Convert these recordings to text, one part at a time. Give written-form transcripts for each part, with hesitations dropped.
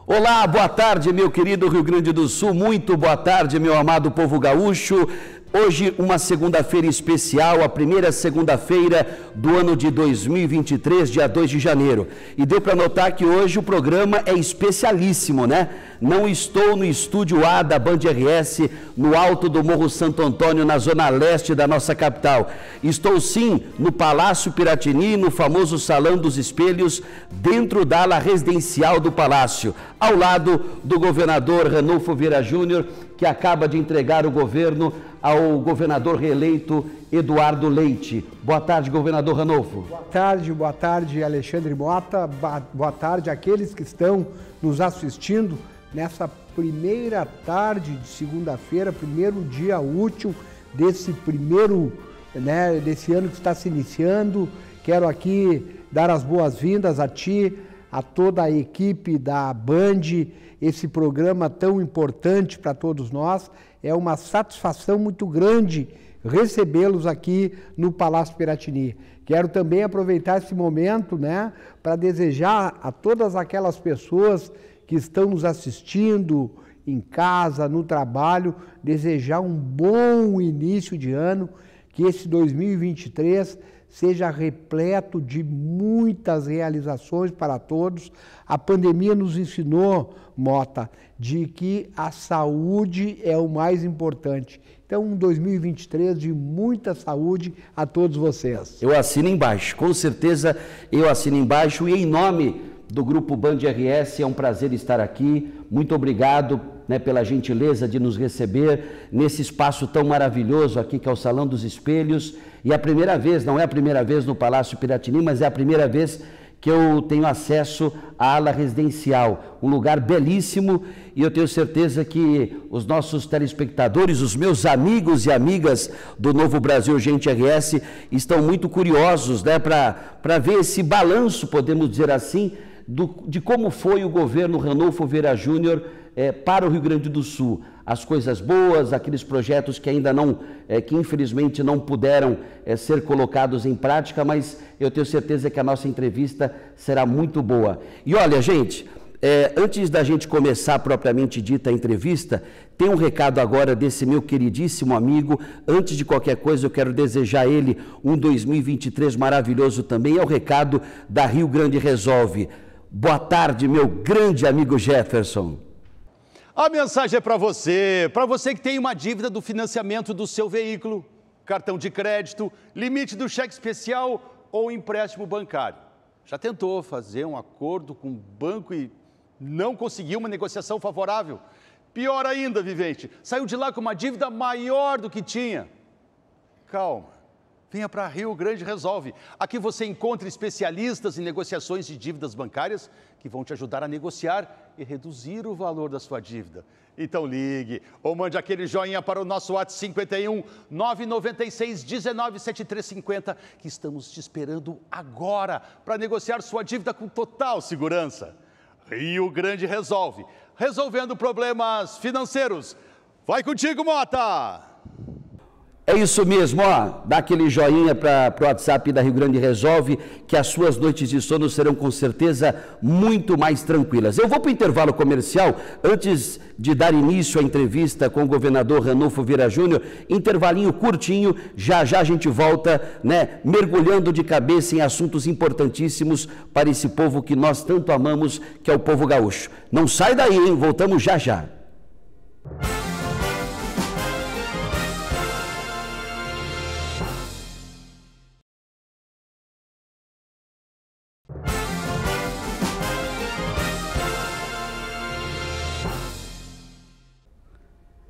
Olá, boa tarde, meu querido Rio Grande do Sul, muito boa tarde, meu amado povo gaúcho. Hoje, uma segunda-feira especial, a primeira segunda-feira do ano de 2023, dia 2 de janeiro. E deu para notar que hoje o programa é especialíssimo, né? Não estou no estúdio A da Band RS, no alto do Morro Santo Antônio, na zona leste da nossa capital. Estou sim no Palácio Piratini, no famoso Salão dos Espelhos, dentro da ala residencial do Palácio, ao lado do governador Ranulfo Vieira Júnior, que acaba de entregar o governo ao governador reeleito Eduardo Leite. Boa tarde, governador Ranulfo. Boa tarde, Alexandre Mota. Boa tarde àqueles que estão nos assistindo nessa primeira tarde de segunda-feira, primeiro dia útil desse desse ano que está se iniciando. Quero aqui dar as boas-vindas a ti, a toda a equipe da Band, esse programa tão importante para todos nós. É uma satisfação muito grande recebê-los aqui no Palácio Piratini. Quero também aproveitar esse momento, para desejar a todas aquelas pessoas que estão nos assistindo em casa, no trabalho, desejar um bom início de ano, que esse 2023 seja repleto de muitas realizações para todos. A pandemia nos ensinou, Mota, de que a saúde é o mais importante. Então, um 2023 de muita saúde a todos vocês. Eu assino embaixo, com certeza eu assino embaixo, e em nome do Grupo Band RS, é um prazer estar aqui. Muito obrigado, pela gentileza de nos receber nesse espaço tão maravilhoso aqui, que é o Salão dos Espelhos. E a primeira vez, não é a primeira vez no Palácio Piratini, mas é a primeira vez que eu tenho acesso à ala residencial, um lugar belíssimo, e eu tenho certeza que os nossos telespectadores, os meus amigos e amigas do Novo Brasil Gente RS, estão muito curiosos, para ver esse balanço, podemos dizer assim, de como foi o governo Ranulfo Vieira Júnior para o Rio Grande do Sul. As coisas boas, aqueles projetos que ainda não, que infelizmente não puderam ser colocados em prática, mas eu tenho certeza que a nossa entrevista será muito boa. E olha, gente, antes da gente começar propriamente dita a entrevista, tem um recado agora desse meu queridíssimo amigo. Antes de qualquer coisa, eu quero desejar a ele um 2023 maravilhoso também. É o recado da Rio Grande Resolve. Boa tarde, meu grande amigo Jefferson. A mensagem é para você que tem uma dívida do financiamento do seu veículo, cartão de crédito, limite do cheque especial ou empréstimo bancário. Já tentou fazer um acordo com o banco e não conseguiu uma negociação favorável? Pior ainda, vivente, saiu de lá com uma dívida maior do que tinha. Calma. Venha para Rio Grande Resolve. Aqui você encontra especialistas em negociações de dívidas bancárias que vão te ajudar a negociar e reduzir o valor da sua dívida. Então ligue ou mande aquele joinha para o nosso WhatsApp 51 996 19 7350, que estamos te esperando agora para negociar sua dívida com total segurança. Rio Grande Resolve, resolvendo problemas financeiros. Vai contigo, Mota! É isso mesmo, dá aquele joinha para o WhatsApp da Rio Grande Resolve, que as suas noites de sono serão com certeza muito mais tranquilas. Eu vou para o intervalo comercial, antes de dar início à entrevista com o governador Ranulfo Vieira Júnior, intervalinho curtinho, já a gente volta, mergulhando de cabeça em assuntos importantíssimos para esse povo que nós tanto amamos, que é o povo gaúcho. Não sai daí, hein? Voltamos já.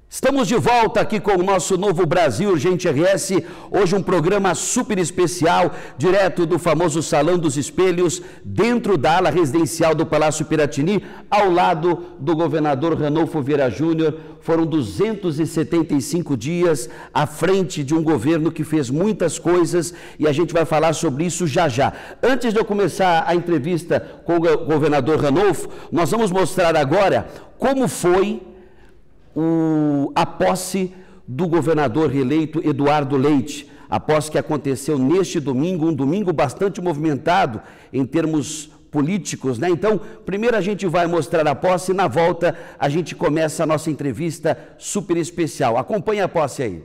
Estamos de volta aqui com o nosso Novo Brasil Gente RS, hoje um programa super especial, direto do famoso Salão dos Espelhos, dentro da ala residencial do Palácio Piratini, ao lado do governador Ranulfo Vieira Júnior. Foram 275 dias à frente de um governo que fez muitas coisas e a gente vai falar sobre isso já. Antes de eu começar a entrevista com o governador Ranulfo, nós vamos mostrar agora como foi a posse do governador reeleito Eduardo Leite, a posse que aconteceu neste domingo, um domingo bastante movimentado em termos políticos, né? Então, primeiro a gente vai mostrar a posse e na volta a gente começa a nossa entrevista super especial. Acompanhe a posse aí.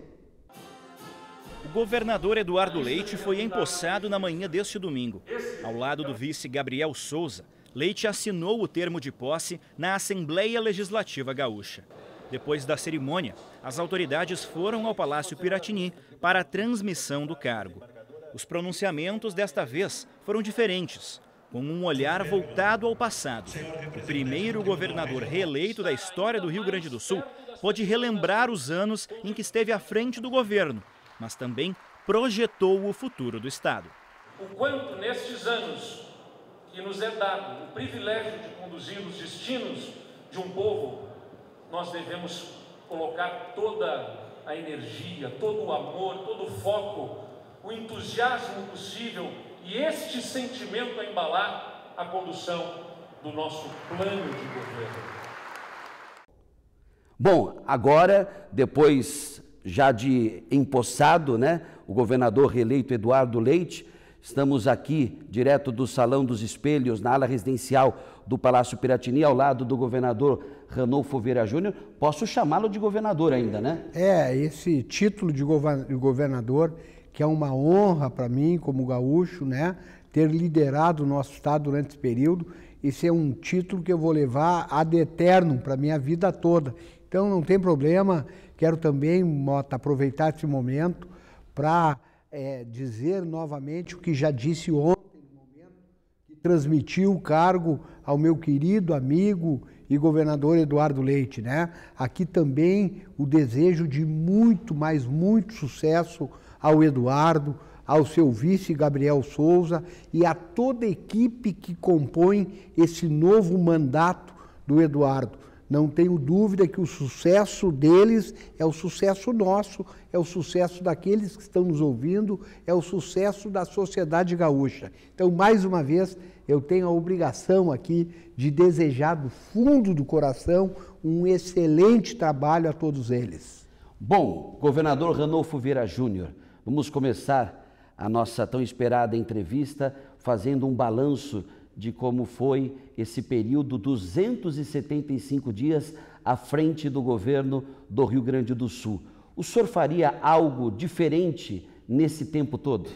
O governador Eduardo Leite foi empossado na manhã deste domingo. Ao lado do vice Gabriel Souza, Leite assinou o termo de posse na Assembleia Legislativa Gaúcha. Depois da cerimônia, as autoridades foram ao Palácio Piratini para a transmissão do cargo. Os pronunciamentos desta vez foram diferentes, com um olhar voltado ao passado. O primeiro governador reeleito da história do Rio Grande do Sul pôde relembrar os anos em que esteve à frente do governo, mas também projetou o futuro do estado. O quanto nestes anos que nos é dado o privilégio de conduzir os destinos de um povo, nós devemos colocar toda a energia, todo o amor, todo o foco, o entusiasmo possível e este sentimento a embalar a condução do nosso plano de governo. Bom, agora, depois já de empossado, né, o governador reeleito Eduardo Leite, estamos aqui, direto do Salão dos Espelhos, na ala residencial do Palácio Piratini, ao lado do governador Ranolfo Vieira Júnior. Posso chamá-lo de governador ainda, né? Esse título de governador, que é uma honra para mim, como gaúcho, né, ter liderado o nosso estado durante esse período. Esse é um título que eu vou levar ad eternum para a minha vida toda. Então não tem problema, quero também, Mota, aproveitar esse momento para dizer novamente o que já disse ontem, no momento que transmiti o cargo ao meu querido amigo e governador Eduardo Leite, né? Aqui também o desejo de muito, mas muito sucesso ao Eduardo, ao seu vice Gabriel Souza e a toda a equipe que compõe esse novo mandato do Eduardo. Não tenho dúvida que o sucesso deles é o sucesso nosso, é o sucesso daqueles que estão nos ouvindo, é o sucesso da sociedade gaúcha. Então, mais uma vez, eu tenho a obrigação aqui de desejar do fundo do coração um excelente trabalho a todos eles. Bom, governador Ranolfo Vieira Júnior, vamos começar a nossa tão esperada entrevista fazendo um balanço de como foi esse período, 275 dias à frente do governo do Rio Grande do Sul. O senhor faria algo diferente nesse tempo todo?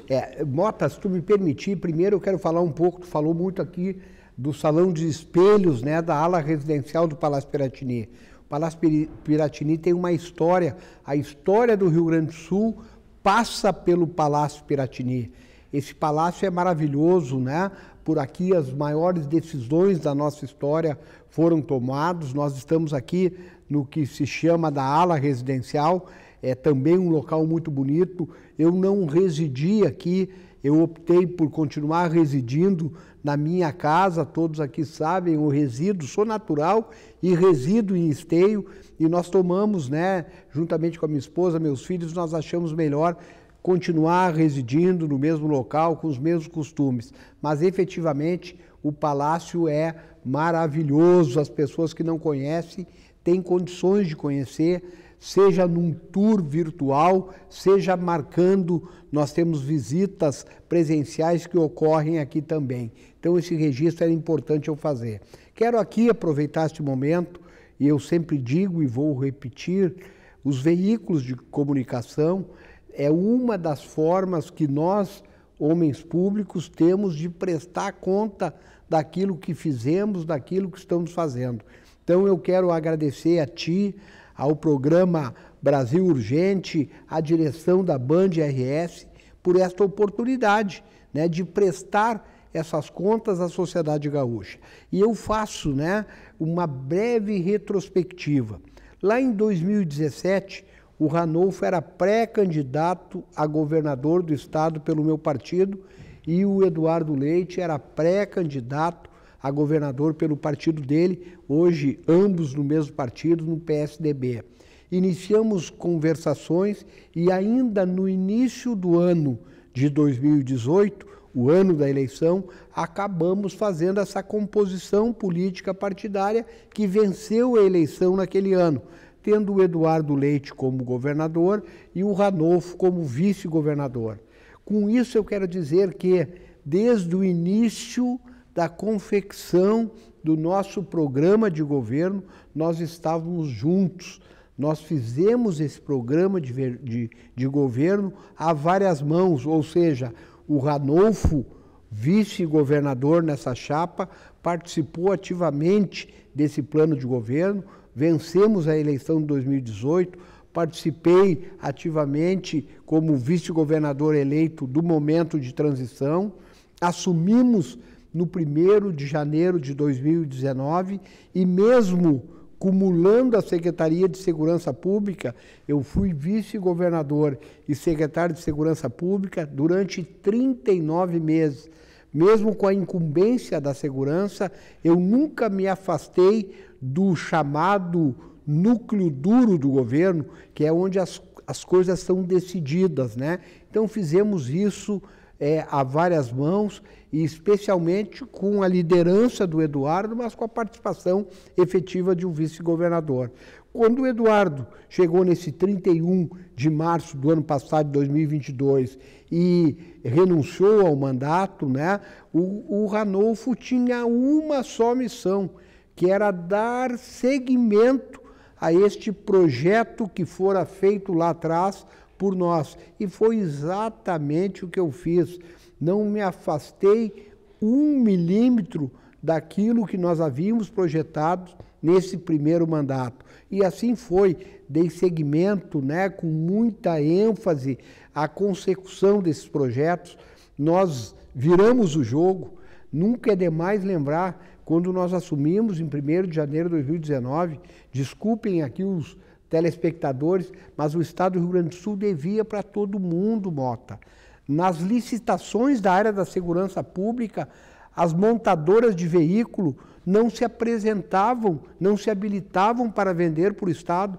Mota, se tu me permitir, primeiro eu quero falar um pouco, tu falou muito aqui do Salão de Espelhos, né, da ala residencial do Palácio Piratini. O Palácio Piratini tem uma história, a história do Rio Grande do Sul passa pelo Palácio Piratini. Esse palácio é maravilhoso, né? Por aqui as maiores decisões da nossa história foram tomadas. Nós estamos aqui no que se chama da ala residencial, é também um local muito bonito. Eu não residi aqui, eu optei por continuar residindo na minha casa, todos aqui sabem, eu resido, sou natural e resido em Esteio, e nós tomamos, né, juntamente com a minha esposa, meus filhos, nós achamos melhor continuar residindo no mesmo local, com os mesmos costumes. Mas, efetivamente, o palácio é maravilhoso. As pessoas que não conhecem têm condições de conhecer, seja num tour virtual, seja marcando. Nós temos visitas presenciais que ocorrem aqui também. Então, esse registro era importante eu fazer. Quero aqui aproveitar este momento, e eu sempre digo e vou repetir, os veículos de comunicação é uma das formas que nós, homens públicos, temos de prestar conta daquilo que fizemos, daquilo que estamos fazendo. Então eu quero agradecer a ti, ao programa Brasil Urgente, à direção da Band RS, por esta oportunidade, né, de prestar essas contas à sociedade gaúcha. E eu faço, né, uma breve retrospectiva. Lá em 2017, o Ranolfo era pré-candidato a governador do estado pelo meu partido e o Eduardo Leite era pré-candidato a governador pelo partido dele, hoje ambos no mesmo partido, no PSDB. Iniciamos conversações e ainda no início do ano de 2018, o ano da eleição, acabamos fazendo essa composição política partidária que venceu a eleição naquele ano, tendo o Eduardo Leite como governador e o Ranolfo como vice-governador. Com isso eu quero dizer que, desde o início da confecção do nosso programa de governo, nós estávamos juntos. Nós fizemos esse programa de governo a várias mãos, ou seja, o Ranolfo, vice-governador nessa chapa, participou ativamente desse plano de governo, vencemos a eleição de 2018, participei ativamente como vice-governador eleito do momento de transição, assumimos no 1º de janeiro de 2019 e mesmo cumulando a Secretaria de Segurança Pública, eu fui vice-governador e secretário de Segurança Pública durante 39 meses. Mesmo com a incumbência da segurança, eu nunca me afastei do chamado núcleo duro do governo, que é onde as coisas são decididas, né? Então fizemos isso a várias mãos, e especialmente com a liderança do Eduardo, mas com a participação efetiva de um vice-governador. Quando o Eduardo chegou nesse 31 de março do ano passado, 2022, e renunciou ao mandato, né, o Ranolfo tinha uma só missão, que era dar seguimento a este projeto que fora feito lá atrás por nós. E foi exatamente o que eu fiz. Não me afastei 1 milímetro daquilo que nós havíamos projetado nesse primeiro mandato. E assim foi, dei seguimento, né, com muita ênfase à consecução desses projetos. Nós viramos o jogo, nunca é demais lembrar, quando nós assumimos em 1º de janeiro de 2019, desculpem aqui os telespectadores, mas o Estado do Rio Grande do Sul devia para todo mundo, Mota. Nas licitações da área da segurança pública, as montadoras de veículo não se apresentavam, não se habilitavam para vender para o Estado.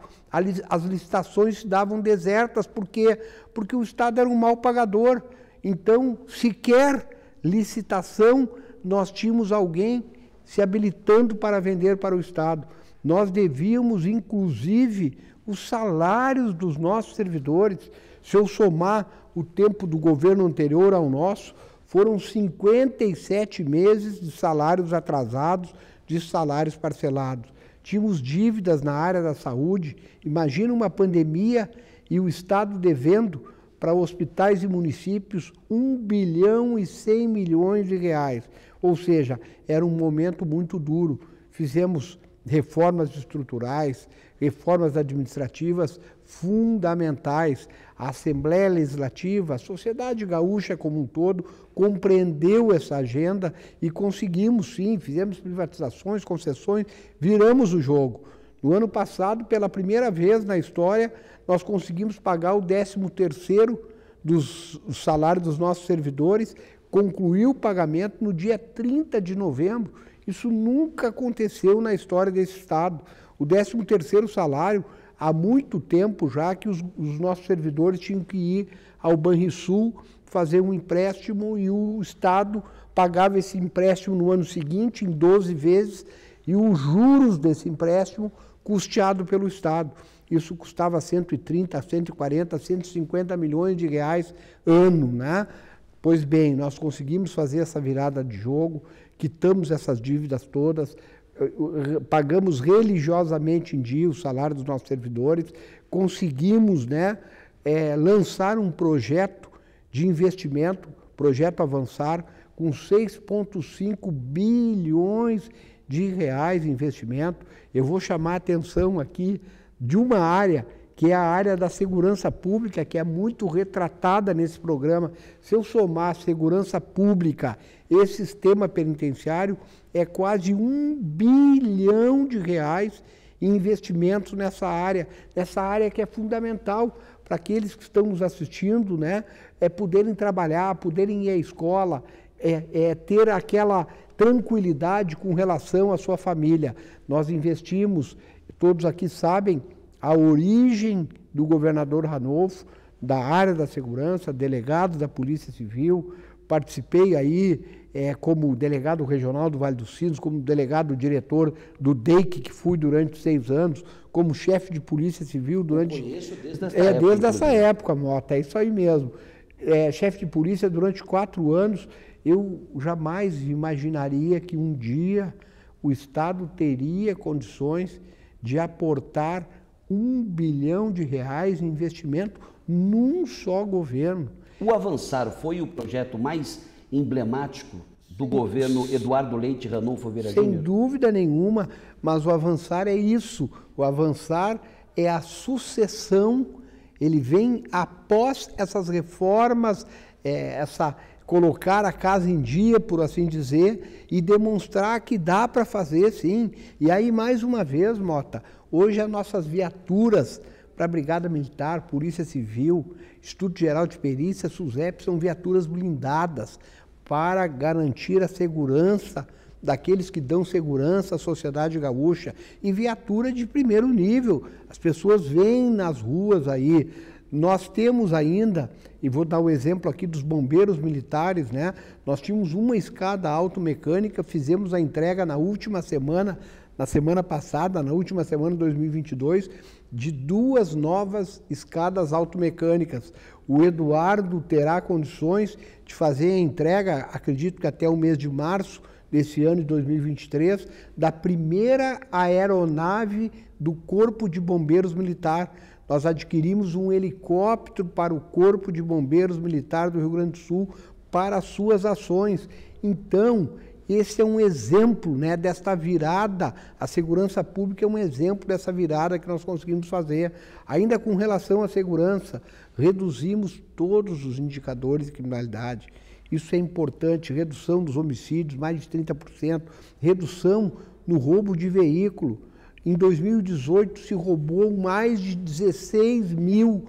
As licitações se davam desertas. Por quê? Porque o Estado era um mau pagador. Então, sequer licitação, nós tínhamos alguém se habilitando para vender para o Estado. Nós devíamos, inclusive, os salários dos nossos servidores. Se eu somar o tempo do governo anterior ao nosso, foram 57 meses de salários atrasados, de salários parcelados. Tínhamos dívidas na área da saúde. Imagina uma pandemia e o Estado devendo para hospitais e municípios 1 bilhão e 100 milhões de reais. Ou seja, era um momento muito duro. Fizemos reformas estruturais, reformas administrativas fundamentais. A Assembleia Legislativa, a sociedade gaúcha como um todo, compreendeu essa agenda e conseguimos sim, fizemos privatizações, concessões, viramos o jogo. No ano passado, pela primeira vez na história, nós conseguimos pagar o 13º dos salários dos nossos servidores, concluiu o pagamento no dia 30 de novembro. Isso nunca aconteceu na história desse Estado. O 13º salário, há muito tempo já que os nossos servidores tinham que ir ao Banrisul fazer um empréstimo e o Estado pagava esse empréstimo no ano seguinte, em 12 vezes, e os juros desse empréstimo custeado pelo Estado. Isso custava 130, 140, 150 milhões de reais ano, né? Pois bem, nós conseguimos fazer essa virada de jogo, quitamos essas dívidas todas, pagamos religiosamente em dia o salário dos nossos servidores, conseguimos, né, lançar um projeto de investimento, projeto Avançar, com 6,5 bilhões de reais de investimento. Eu vou chamar a atenção aqui de uma área, que é a área da segurança pública, que é muito retratada nesse programa. Se eu somar a segurança pública e sistema penitenciário, é quase 1 bilhão de reais em investimentos nessa área que é fundamental para aqueles que estão nos assistindo, né? Poderem trabalhar, poderem ir à escola, ter aquela tranquilidade com relação à sua família. Nós investimos, todos aqui sabem, a origem do governador Ranolfo, da área da segurança, delegado da Polícia Civil, participei aí como delegado regional do Vale dos Sinos, como delegado diretor do DEIC, que fui durante 6 anos, como chefe de Polícia Civil durante... Eu conheço desde essa época, Mota, é isso aí mesmo. Chefe de polícia durante 4 anos eu jamais imaginaria que um dia o Estado teria condições de aportar R$1 bilhão em investimento num só governo. O Avançar foi o projeto mais emblemático do governo Eduardo Leite Ranulfo Vieira Júnior? Sem dúvida nenhuma, mas o Avançar é isso. O Avançar é a sucessão, ele vem após essas reformas, colocar a casa em dia, por assim dizer, e demonstrar que dá para fazer, sim. E aí, mais uma vez, Mota, hoje as nossas viaturas para a Brigada Militar, Polícia Civil, Instituto Geral de Perícia, SUSEP, são viaturas blindadas para garantir a segurança daqueles que dão segurança à sociedade gaúcha, e viatura de primeiro nível. As pessoas veem nas ruas aí. Nós temos ainda, e vou dar o exemplo aqui dos bombeiros militares, né? Nós tínhamos uma escada automecânica, fizemos a entrega na última semana, na semana passada, na última semana de 2022, de 2 novas escadas automecânicas. O Eduardo terá condições de fazer a entrega, acredito que até o mês de março desse ano de 2023, da primeira aeronave do Corpo de Bombeiros Militar. Nós adquirimos um helicóptero para o Corpo de Bombeiros Militar do Rio Grande do Sul para as suas ações. Então, esse é um exemplo, né, desta virada. A segurança pública é um exemplo dessa virada que nós conseguimos fazer. Ainda com relação à segurança, reduzimos todos os indicadores de criminalidade. Isso é importante, redução dos homicídios, mais de 30%, redução no roubo de veículo. Em 2018 se roubou mais de 16 mil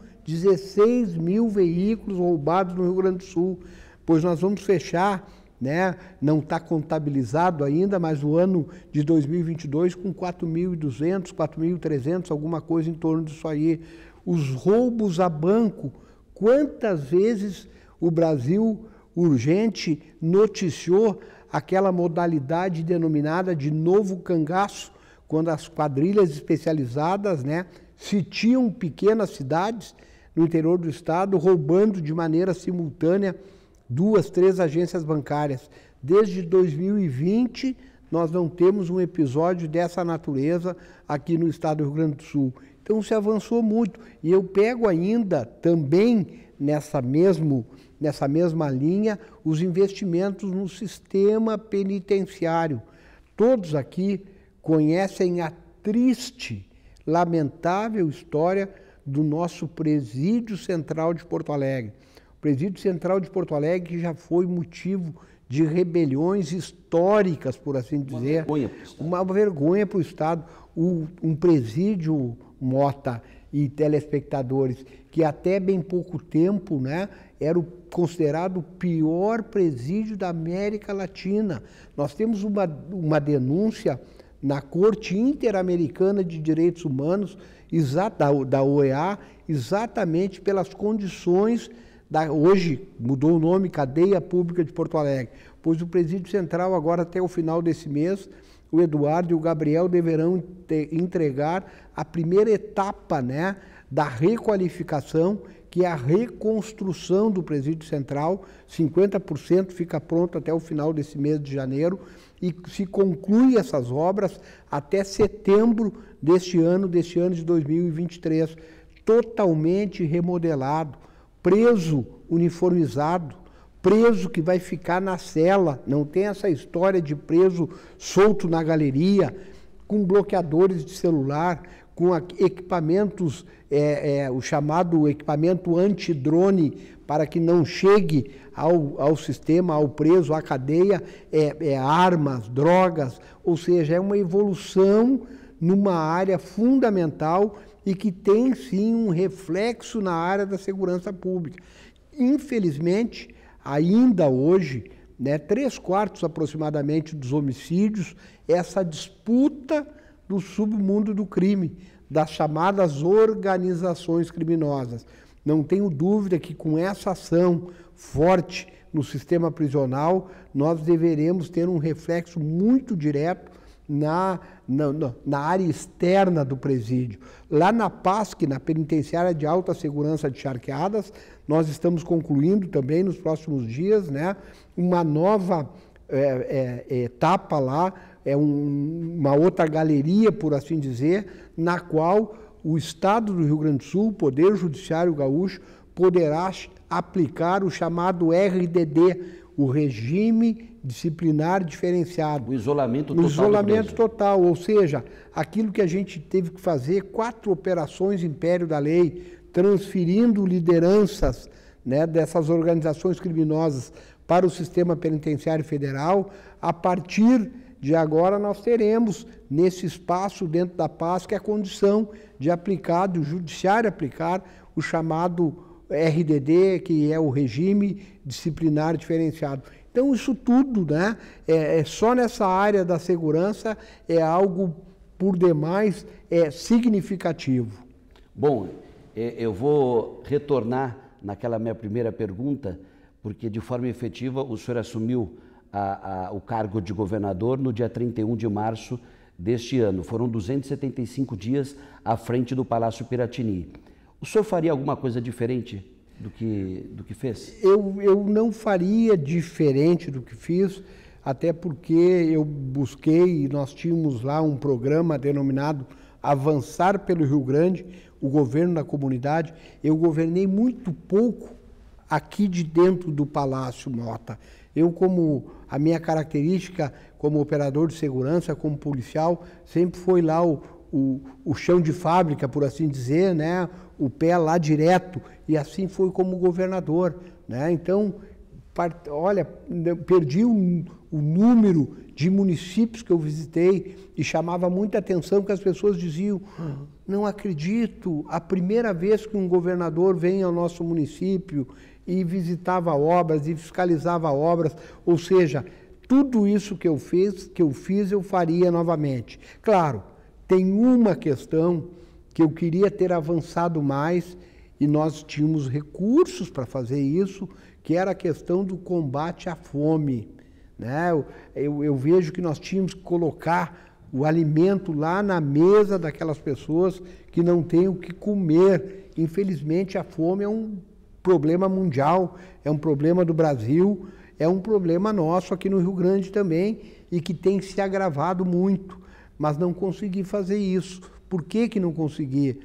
veículos roubados no Rio Grande do Sul, pois nós vamos fechar, né? Não está contabilizado ainda, mas o ano de 2022 com 4.200, 4.300, alguma coisa em torno disso aí. Os roubos a banco, quantas vezes o Brasil Urgente noticiou aquela modalidade denominada de novo cangaço, quando as quadrilhas especializadas, né, sitiam pequenas cidades no interior do estado, roubando de maneira simultânea 2, 3 agências bancárias. Desde 2020, nós não temos um episódio dessa natureza aqui no estado do Rio Grande do Sul. Então se avançou muito. E eu pego ainda também nessa mesma linha os investimentos no sistema penitenciário. Todos aqui conhecem a triste, lamentável história do nosso Presídio Central de Porto Alegre. O Presídio Central de Porto Alegre que já foi motivo de rebeliões históricas, por assim dizer. Uma vergonha para o Estado. Um presídio, Mota e telespectadores, que até bem pouco tempo, né, era considerado o pior presídio da América Latina. Nós temos uma denúncia na Corte Interamericana de Direitos Humanos, da OEA, exatamente pelas condições hoje mudou o nome, Cadeia Pública de Porto Alegre, pois o Presídio Central agora até o final desse mês, o Eduardo e o Gabriel deverão entregar a primeira etapa, né, da requalificação, que é a reconstrução do Presídio Central. 50% fica pronto até o final desse mês de janeiro e se conclui essas obras até setembro deste ano de 2023, totalmente remodelado, preso uniformizado, preso que vai ficar na cela, não tem essa história de preso solto na galeria, com bloqueadores de celular, com equipamentos, o chamado equipamento antidrone, para que não chegue ao sistema, ao preso, à cadeia, armas, drogas, ou seja, é uma evolução numa área fundamental e que tem sim um reflexo na área da segurança pública. Infelizmente, ainda hoje, né, 3/4 aproximadamente dos homicídios, essa disputa do submundo do crime, das chamadas organizações criminosas. Não tenho dúvida que com essa ação forte no sistema prisional, nós deveremos ter um reflexo muito direto na área externa do presídio. Lá na PASC, na Penitenciária de Alta Segurança de Charqueadas, nós estamos concluindo também nos próximos dias, né, uma nova etapa lá, uma outra galeria, por assim dizer, na qual o Estado do Rio Grande do Sul, o Poder Judiciário Gaúcho, poderá aplicar o chamado RDD, o Regime Disciplinar Diferenciado. O isolamento total. O isolamento total, ou seja, aquilo que a gente teve que fazer, 4 operações Império da Lei, transferindo lideranças, né, dessas organizações criminosas para o sistema penitenciário federal. A partir de agora nós teremos nesse espaço dentro da PASC a condição de aplicar, do judiciário aplicar o chamado RDD, que é o Regime Disciplinar Diferenciado. Então isso tudo, né, só nessa área da segurança é algo por demais significativo. Bom, eu vou retornar naquela minha primeira pergunta, porque de forma efetiva o senhor assumiu o cargo de governador no dia 31 de março deste ano. Foram 275 dias à frente do Palácio Piratini. O senhor faria alguma coisa diferente do que fez? Eu não faria diferente do que fiz, até porque eu busquei, nós tínhamos lá um programa denominado Avançar pelo Rio Grande, o governo da comunidade. Eu governei muito pouco aqui de dentro do Palácio, Mota. Eu, como a minha característica como operador de segurança, como policial, sempre foi lá o chão de fábrica, por assim dizer, né? O pé lá direto, e assim foi como governador, né? Então, olha, perdi o número de municípios que eu visitei e chamava muita atenção que as pessoas diziam: não acredito, a primeira vez que um governador vem ao nosso município e visitava obras e fiscalizava obras, ou seja, tudo isso que eu fiz, eu faria novamente. Claro, tem uma questão que eu queria ter avançado mais, e nós tínhamos recursos para fazer isso, que era a questão do combate à fome, né? Eu vejo que nós tínhamos que colocar o alimento lá na mesa daquelas pessoas que não têm o que comer. Infelizmente, a fome é um problema mundial, é um problema do Brasil, é um problema nosso aqui no Rio Grande também, e que tem se agravado muito, mas não consegui fazer isso. Por que não consegui?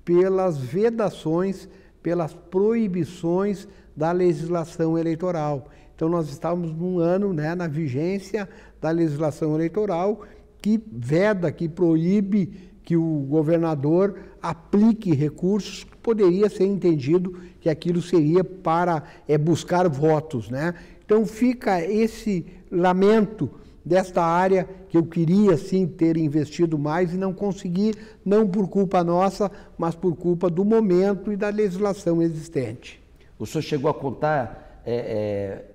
Pelas vedações, pelas proibições da legislação eleitoral. Então nós estávamos num ano, né, na vigência da legislação eleitoral, que veda, que proíbe que o governador aplique recursos, que poderia ser entendido que aquilo seria para buscar votos, né? Então fica esse lamento desta área que eu queria sim ter investido mais e não consegui, não por culpa nossa, mas por culpa do momento e da legislação existente. O senhor chegou a contar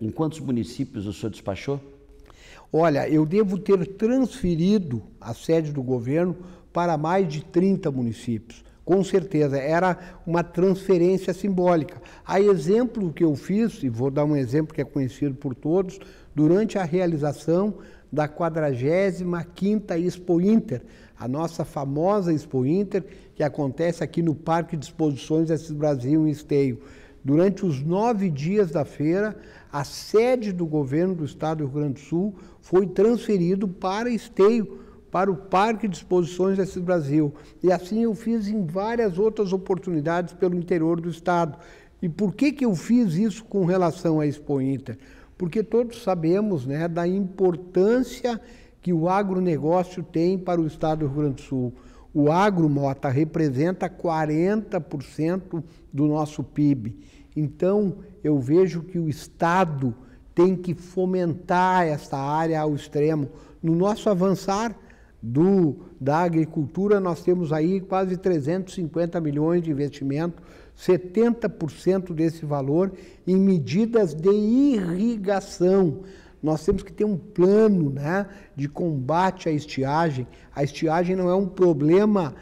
em quantos municípios o senhor despachou? Olha, eu devo ter transferido a sede do governo para mais de 30 municípios. Com certeza, era uma transferência simbólica. A exemplo que eu fiz, e vou dar um exemplo que é conhecido por todos, durante a realização da 45ª Expo Inter, a nossa famosa Expo Inter, que acontece aqui no Parque de Exposições Assis Brasil, em Esteio. Durante os 9 dias da feira, a sede do governo do estado do Rio Grande do Sul foi transferido para Esteio, para o Parque de Exposições Assis Brasil. E assim eu fiz em várias outras oportunidades pelo interior do estado. E por que eu fiz isso com relação à Expo Inter? Porque todos sabemos, né, da importância que o agronegócio tem para o estado do Rio Grande do Sul. O agro, Mota, representa 40% do nosso PIB. Então, eu vejo que o estado tem que fomentar essa área ao extremo. No nosso avançar da agricultura, nós temos aí quase 350 milhões de investimento, 70% desse valor em medidas de irrigação. Nós temos que ter um plano, né, de combate à estiagem. A estiagem não é um problema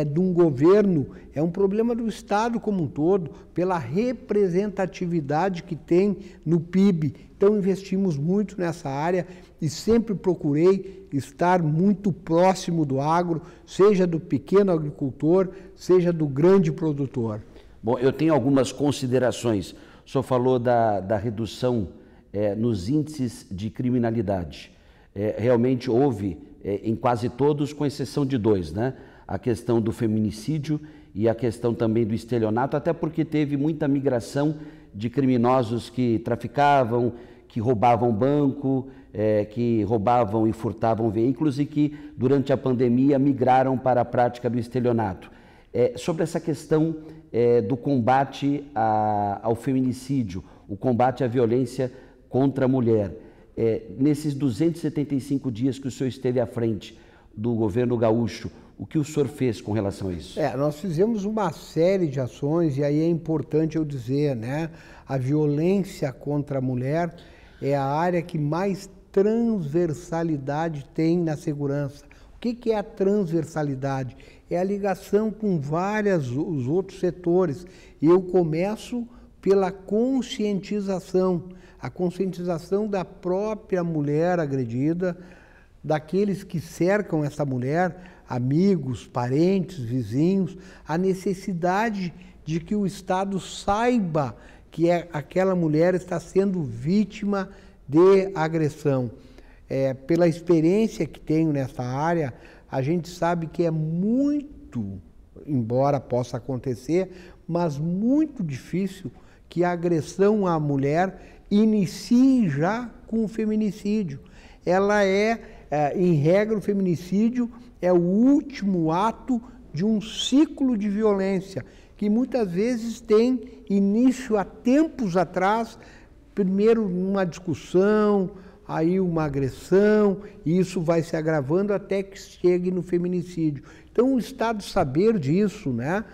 de um governo, é um problema do Estado como um todo, pela representatividade que tem no PIB. Então investimos muito nessa área e sempre procurei estar muito próximo do agro, seja do pequeno agricultor, seja do grande produtor. Bom, eu tenho algumas considerações. O senhor falou da redução nos índices de criminalidade. Realmente houve em quase todos, com exceção de 2, né? A questão do feminicídio e a questão também do estelionato, até porque teve muita migração de criminosos que traficavam, que roubavam banco, que roubavam e furtavam veículos e que durante a pandemia migraram para a prática do estelionato. Sobre essa questão do combate ao feminicídio, o combate à violência contra a mulher, nesses 275 dias que o senhor esteve à frente do governo gaúcho, o que o senhor fez com relação a isso? Nós fizemos uma série de ações e aí é importante eu dizer, né? A violência contra a mulher é a área que mais transversalidade tem na segurança. O que é a transversalidade? É a ligação com os outros setores. E eu começo pela conscientização, a conscientização da própria mulher agredida, daqueles que cercam essa mulher, amigos, parentes, vizinhos, a necessidade de que o Estado saiba que aquela mulher está sendo vítima de agressão. Pela experiência que tenho nessa área, a gente sabe que é muito, embora possa acontecer, mas muito difícil que a agressão à mulher inicie já com o feminicídio. Ela em regra, o feminicídio é o último ato de um ciclo de violência, que muitas vezes tem início há tempos atrás, primeiro numa discussão, aí uma agressão, e isso vai se agravando até que chegue no feminicídio. Então, o Estado saber disso, né,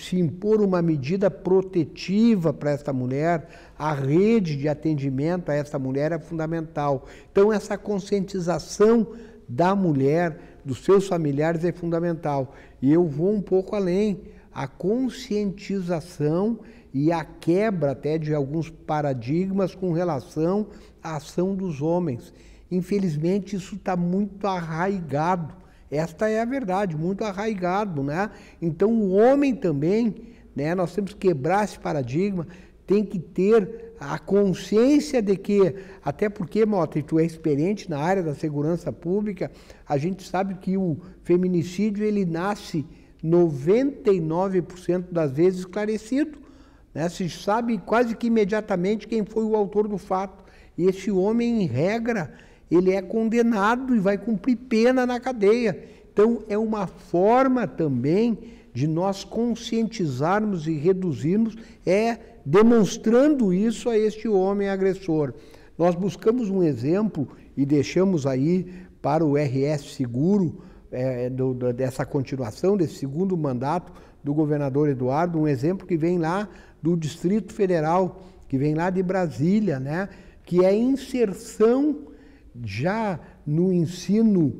se impor uma medida protetiva para essa mulher, a rede de atendimento a essa mulher é fundamental. Então, essa conscientização da mulher, dos seus familiares é fundamental. E eu vou um pouco além, a conscientização e a quebra até de alguns paradigmas com relação à ação dos homens. Infelizmente, isso está muito arraigado. Esta é a verdade, muito arraigado, né? Então, o homem também, né? Nós temos que quebrar esse paradigma, tem que ter a consciência de que, até porque, Mota, e tu é experiente na área da segurança pública, a gente sabe que o feminicídio, ele nasce 99% das vezes esclarecido, né? Se sabe quase que imediatamente quem foi o autor do fato. E esse homem, em regra, ele é condenado e vai cumprir pena na cadeia. Então, é uma forma também de nós conscientizarmos e reduzirmos, demonstrando isso a este homem agressor. Nós buscamos um exemplo e deixamos aí para o RS Seguro, dessa continuação, desse segundo mandato do governador Eduardo, um exemplo que vem lá do Distrito Federal, que vem lá de Brasília, né? Que é a inserção já no ensino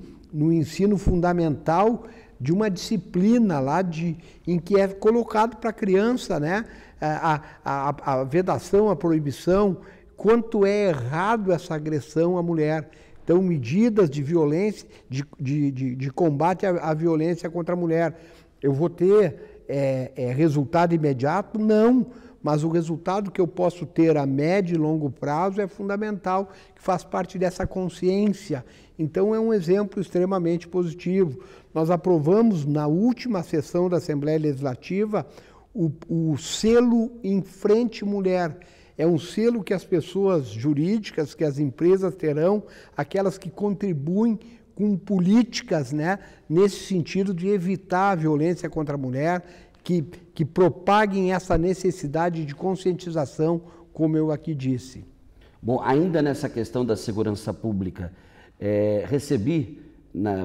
fundamental de uma disciplina lá em que é colocado para a criança, né, a vedação, a proibição, quanto é errado essa agressão à mulher. Então, medidas de violência, de combate à violência contra a mulher. Eu vou ter resultado imediato? Não. Mas o resultado que eu posso ter a médio e longo prazo é fundamental, que faz parte dessa consciência. Então, é um exemplo extremamente positivo. Nós aprovamos, na última sessão da Assembleia Legislativa, o selo Em Frente Mulher. É um selo que as pessoas jurídicas, que as empresas terão, aquelas que contribuem com políticas, né, nesse sentido de evitar a violência contra a mulher, que propaguem essa necessidade de conscientização, como eu aqui disse. Bom, ainda nessa questão da segurança pública, recebi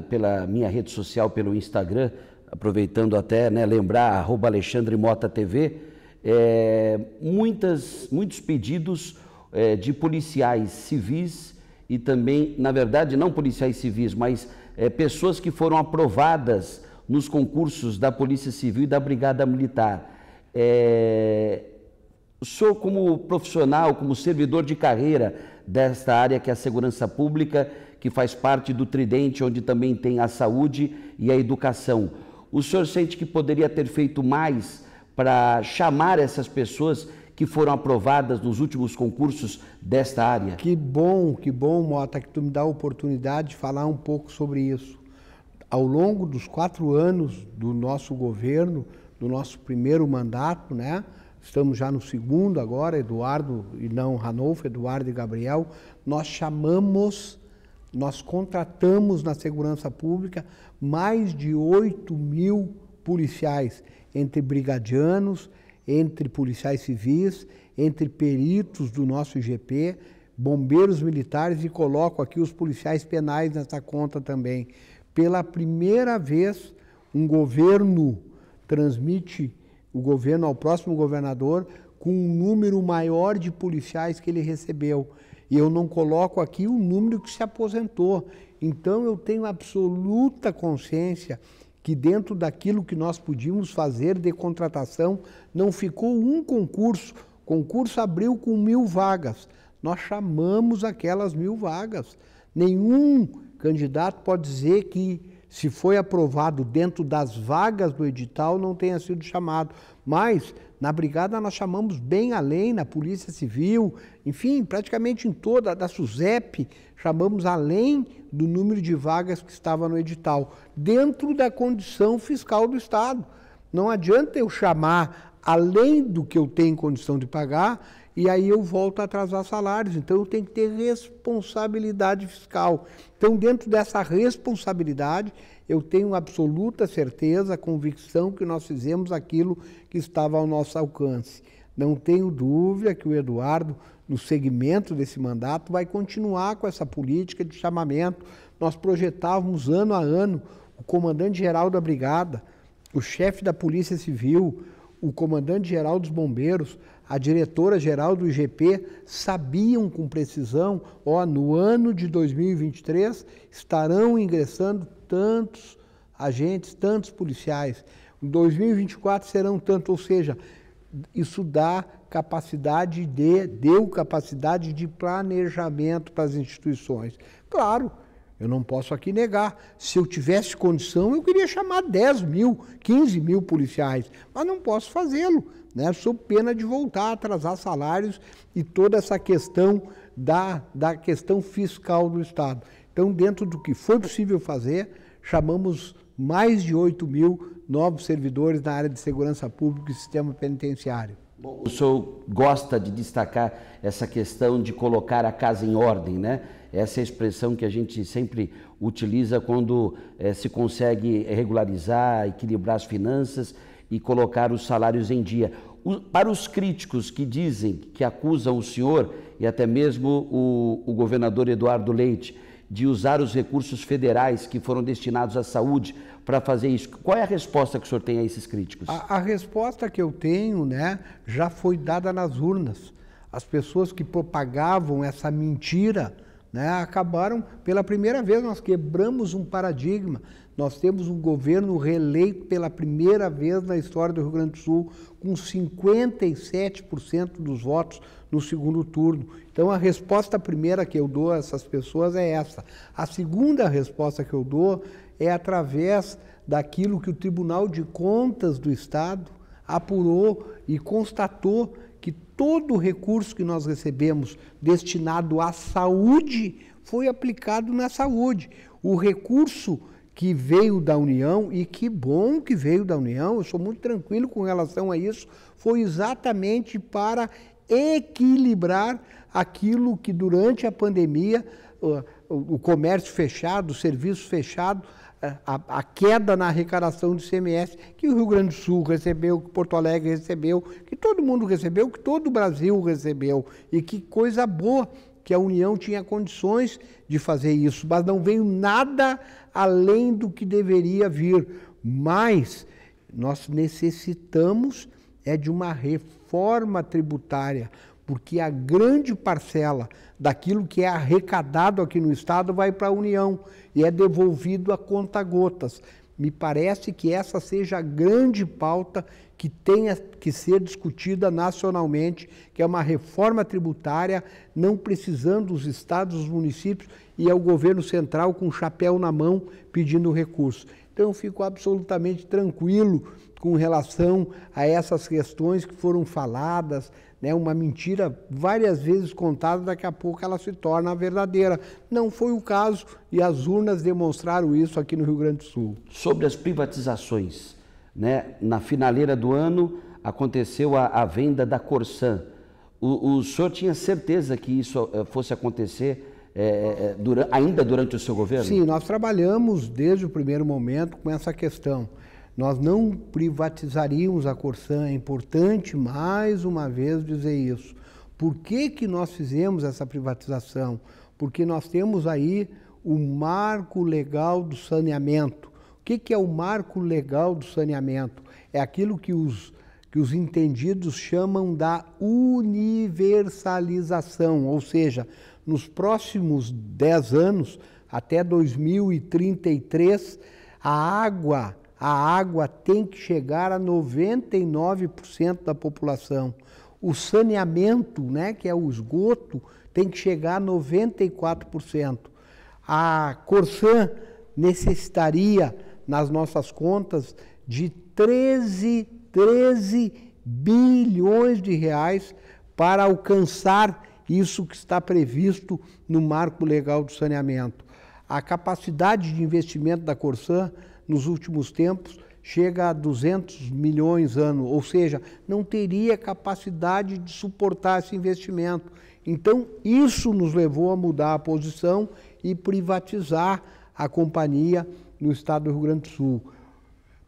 pela minha rede social, pelo Instagram, aproveitando até, né, lembrar, @AlexandreMotaTV, muitos pedidos de policiais civis e também, na verdade, não policiais civis, mas pessoas que foram aprovadas nos concursos da Polícia Civil e da Brigada Militar. O senhor, como profissional, como servidor de carreira desta área que é a segurança pública, que faz parte do tridente, onde também tem a saúde e a educação, o senhor sente que poderia ter feito mais para chamar essas pessoas que foram aprovadas nos últimos concursos desta área? Que bom, Mota, que tu me dá a oportunidade de falar um pouco sobre isso. Ao longo dos 4 anos do nosso governo, do nosso primeiro mandato, né? Estamos já no segundo agora, Eduardo e não Ranolfo, Eduardo e Gabriel, nós contratamos na segurança pública mais de 8.000 policiais, entre brigadianos, entre policiais civis, entre peritos do nosso IGP, bombeiros militares, e coloco aqui os policiais penais nessa conta também. Pela primeira vez, um governo transmite o governo ao próximo governador com um número maior de policiais que ele recebeu. E eu não coloco aqui o número que se aposentou. Então eu tenho absoluta consciência que dentro daquilo que nós podíamos fazer de contratação, não ficou um concurso. O concurso abriu com 1.000 vagas. Nós chamamos aquelas 1.000 vagas. Nenhum candidato pode dizer que, se foi aprovado dentro das vagas do edital, não tenha sido chamado. Mas, na Brigada, nós chamamos bem além, na Polícia Civil, enfim, praticamente em toda, da SUSEP, chamamos além do número de vagas que estava no edital, dentro da condição fiscal do Estado. Não adianta eu chamar além do que eu tenho condição de pagar e aí eu volto a atrasar salários. Então, eu tenho que ter responsabilidade fiscal. Então, dentro dessa responsabilidade, eu tenho absoluta certeza, convicção que nós fizemos aquilo que estava ao nosso alcance. Não tenho dúvida que o Eduardo, no segmento desse mandato, vai continuar com essa política de chamamento. Nós projetávamos ano a ano o comandante-geral da Brigada, o chefe da Polícia Civil, o comandante-geral dos Bombeiros, a diretora-geral do IGP, sabiam com precisão, no ano de 2023 estarão ingressando tantos agentes, tantos policiais. Em 2024 serão tantos, ou seja, isso deu capacidade de planejamento para as instituições. Claro, eu não posso aqui negar, se eu tivesse condição, eu queria chamar 10.000, 15.000 policiais, mas não posso fazê-lo, né? Sou pena de voltar a atrasar salários e toda essa questão da questão fiscal do Estado. Então, dentro do que foi possível fazer, chamamos mais de 8.000 novos servidores na área de segurança pública e sistema penitenciário. Bom, o senhor gosta de destacar essa questão de colocar a casa em ordem, né? Essa é a expressão que a gente sempre utiliza quando se consegue regularizar, equilibrar as finanças e colocar os salários em dia. Para os críticos que dizem, que acusam o senhor e até mesmo o governador Eduardo Leite de usar os recursos federais que foram destinados à saúde para fazer isso, qual é a resposta que o senhor tem a esses críticos? A resposta que eu tenho, né, já foi dada nas urnas. As pessoas que propagavam essa mentira, né, acabaram, pela primeira vez, nós quebramos um paradigma. Nós temos um governo reeleito pela primeira vez na história do Rio Grande do Sul, com 57% dos votos no segundo turno. Então, a resposta primeira que eu dou a essas pessoas é essa. A segunda resposta que eu dou é através daquilo que o Tribunal de Contas do Estado apurou e constatou que todo o recurso que nós recebemos destinado à saúde foi aplicado na saúde. O recurso que veio da União, e que bom que veio da União, eu sou muito tranquilo com relação a isso, foi exatamente para equilibrar aquilo que durante a pandemia, o comércio fechado, o serviço fechado, a queda na arrecadação de ICMS, que o Rio Grande do Sul recebeu, que Porto Alegre recebeu, que todo mundo recebeu, que todo o Brasil recebeu, e que coisa boa que a União tinha condições de fazer isso, mas não veio nada além do que deveria vir. Mas nós necessitamos de uma reforma tributária, porque a grande parcela daquilo que é arrecadado aqui no Estado vai para a União e é devolvido a conta-gotas. Me parece que essa seja a grande pauta que tenha que ser discutida nacionalmente, que é uma reforma tributária, não precisando os estados, os municípios e ao governo central com o chapéu na mão pedindo recursos. Então eu fico absolutamente tranquilo com relação a essas questões que foram faladas, né? Uma mentira várias vezes contada, daqui a pouco ela se torna verdadeira. Não foi o caso e as urnas demonstraram isso aqui no Rio Grande do Sul. Sobre as privatizações, né? Na finaleira do ano aconteceu a venda da Corsan. O senhor tinha certeza que isso fosse acontecer ainda durante o seu governo? Sim, nós trabalhamos desde o primeiro momento com essa questão. Nós não privatizaríamos a Corsan, é importante mais uma vez dizer isso. Por que nós fizemos essa privatização? Porque nós temos aí o marco legal do saneamento. O que é o marco legal do saneamento? É aquilo que os entendidos chamam da universalização, ou seja, nos próximos 10 anos, até 2033, a água tem que chegar a 99% da população. O saneamento, né, que é o esgoto, tem que chegar a 94%. A Corsan necessitaria, nas nossas contas, de 13 bilhões de reais para alcançar isso que está previsto no marco legal do saneamento. A capacidade de investimento da Corsan nos últimos tempos chega a 200 milhões ano, ou seja, não teria capacidade de suportar esse investimento. Então, isso nos levou a mudar a posição e privatizar a companhia no estado do Rio Grande do Sul.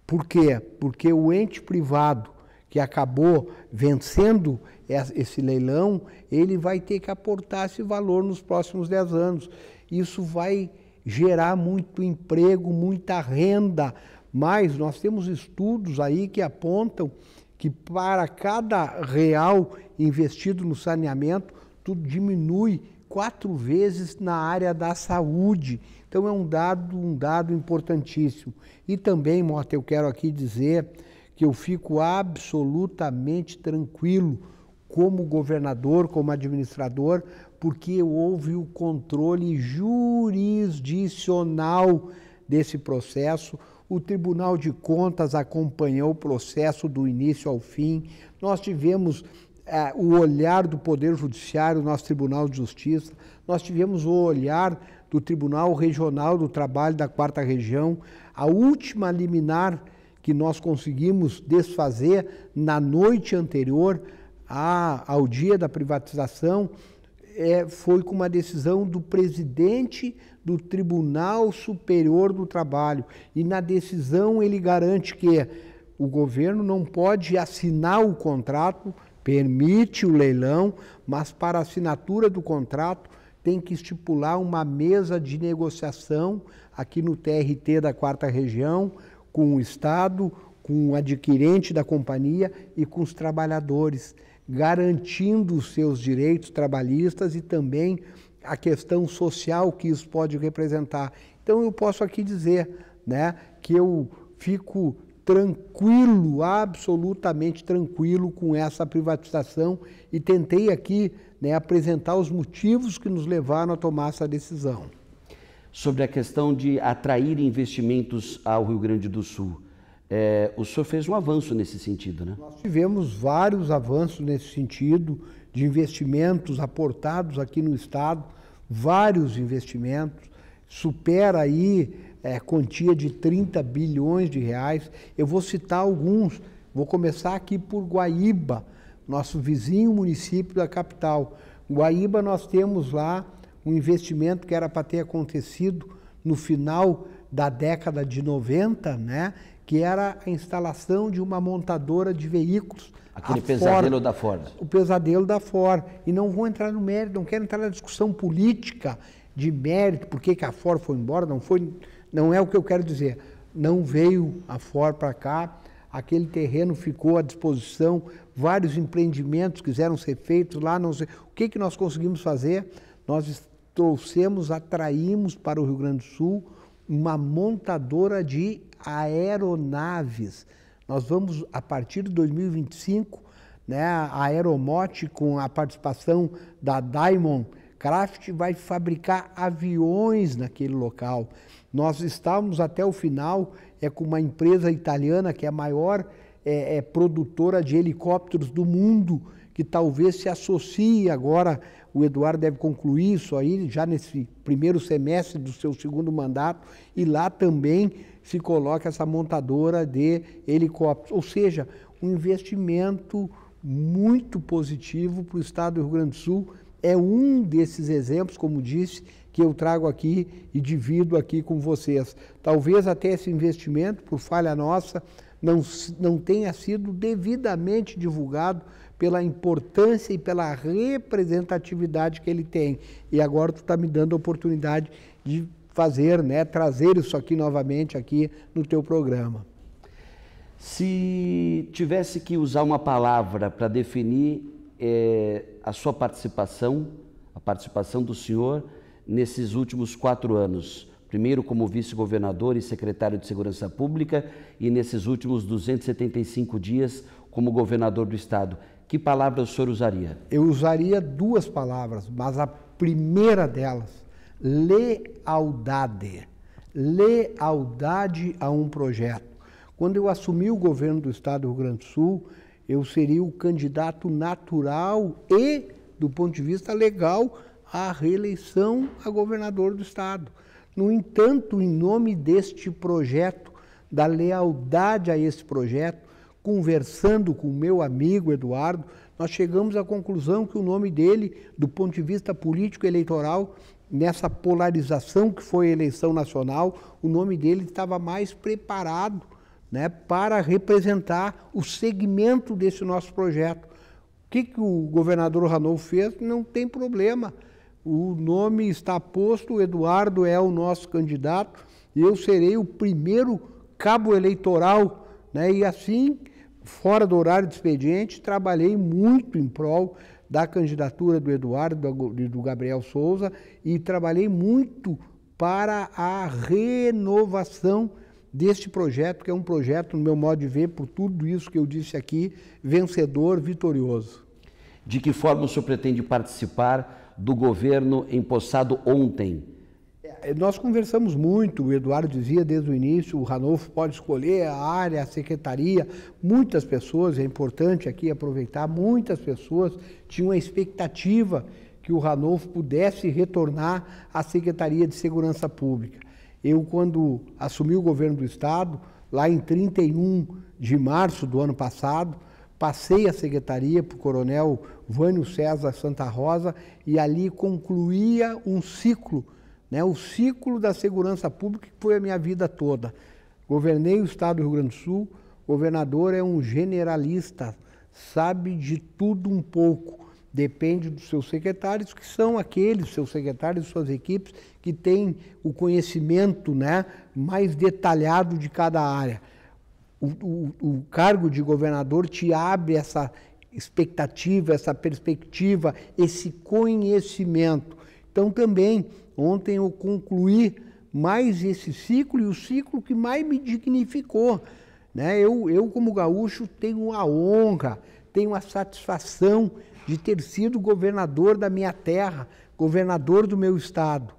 Por quê? Porque o ente privado que acabou vencendo esse leilão, ele vai ter que aportar esse valor nos próximos 10 anos. Isso vai gerar muito emprego, muita renda, mas nós temos estudos aí que apontam que para cada real investido no saneamento, tudo diminui 4 vezes na área da saúde. Então é um dado importantíssimo. E também, Mota, eu quero aqui dizer que eu fico absolutamente tranquilo como governador, como administrador, porque houve o controle jurisdicional desse processo. O Tribunal de Contas acompanhou o processo do início ao fim. Nós tivemos o olhar do Poder Judiciário, nosso Tribunal de Justiça. Nós tivemos o olhar do Tribunal Regional do Trabalho da 4ª Região. A última liminar que nós conseguimos desfazer na noite anterior ao dia da privatização foi com uma decisão do presidente do Tribunal Superior do Trabalho. E na decisão ele garante que o governo não pode assinar o contrato, permite o leilão, mas para a assinatura do contrato tem que estipular uma mesa de negociação aqui no TRT da 4ª Região, com o Estado, com o adquirente da companhia e com os trabalhadores, garantindo os seus direitos trabalhistas e também a questão social que isso pode representar. Então eu posso aqui dizer, né, que eu fico tranquilo, absolutamente tranquilo com essa privatização e tentei aqui, né, apresentar os motivos que nos levaram a tomar essa decisão. Sobre a questão de atrair investimentos ao Rio Grande do Sul, o senhor fez um avanço nesse sentido, né? Nós tivemos vários avanços nesse sentido, de investimentos aportados aqui no Estado, vários investimentos, supera aí quantia de 30 bilhões de reais. Eu vou citar alguns, vou começar aqui por Guaíba, nosso vizinho município da capital. Guaíba, nós temos lá um investimento que era para ter acontecido no final da década de 90, né? Que era a instalação de uma montadora de veículos. Aquele pesadelo da Ford. O pesadelo da Ford. E não vou entrar no mérito, não quero entrar na discussão política de mérito, por que a Ford foi embora, não é o que eu quero dizer. Não veio a Ford para cá, aquele terreno ficou à disposição, vários empreendimentos quiseram ser feitos lá, não sei. O que nós conseguimos fazer? Nós atraímos para o Rio Grande do Sul uma montadora de aeronaves. Nós vamos, a partir de 2025, né, a Aeromote, com a participação da Diamond Craft, vai fabricar aviões naquele local. Nós estávamos até o final com uma empresa italiana que é a maior produtora de helicópteros do mundo, que talvez se associe agora, o Eduardo deve concluir isso aí, já nesse primeiro semestre do seu segundo mandato, e lá também se coloca essa montadora de helicópteros. Ou seja, um investimento muito positivo para o estado do Rio Grande do Sul. É um desses exemplos, como disse, que eu trago aqui e divido aqui com vocês. Talvez até esse investimento, por falha nossa, não tenha sido devidamente divulgado pela importância e pela representatividade que ele tem. E agora tu está me dando a oportunidade de fazer, né, trazer isso aqui novamente aqui no teu programa. Se tivesse que usar uma palavra para definir a sua participação, a participação do senhor nesses últimos 4 anos, primeiro como vice-governador e secretário de Segurança Pública e nesses últimos 275 dias como governador do estado, que palavra o senhor usaria? Eu usaria 2 palavras, mas a primeira delas, lealdade. Lealdade a um projeto. Quando eu assumi o governo do estado do Rio Grande do Sul, eu seria o candidato natural e, do ponto de vista legal, à reeleição a governador do estado. No entanto, em nome deste projeto, da lealdade a esse projeto, conversando com o meu amigo Eduardo, nós chegamos à conclusão que o nome dele, do ponto de vista político eleitoral, nessa polarização que foi a eleição nacional, o nome dele estava mais preparado, né, para representar o segmento desse nosso projeto. O que o governador Ranolfo fez? Não tem problema. O nome está posto, o Eduardo é o nosso candidato, e eu serei o primeiro cabo eleitoral, né, e assim, fora do horário de expediente, trabalhei muito em prol da candidatura do Eduardo e do Gabriel Souza, e trabalhei muito para a renovação deste projeto, que é um projeto, no meu modo de ver, por tudo isso que eu disse aqui, vencedor, vitorioso. De que forma o senhor pretende participar do governo empossado ontem? Nós conversamos muito, o Eduardo dizia desde o início, o Ranolfo pode escolher a área, a secretaria, muitas pessoas, é importante aqui aproveitar, muitas pessoas tinham a expectativa que o Ranolfo pudesse retornar à Secretaria de Segurança Pública. Eu, quando assumi o governo do estado, lá em 31 de março do ano passado, passei a secretaria para o coronel Vânio César Santa Rosa e ali concluía um ciclo, né, o ciclo da segurança pública, que foi a minha vida toda. Governei o estado do Rio Grande do Sul, o governador é um generalista, sabe de tudo um pouco. Depende dos seus secretários, que são aqueles, seus secretários e suas equipes, que têm o conhecimento, né, mais detalhado de cada área. O cargo de governador te abre essa expectativa, essa perspectiva, esse conhecimento. Então, também, ontem eu concluí mais esse ciclo, e o ciclo que mais me dignificou, né? Eu, como gaúcho, tenho a honra, tenho a satisfação de ter sido governador da minha terra, governador do meu estado.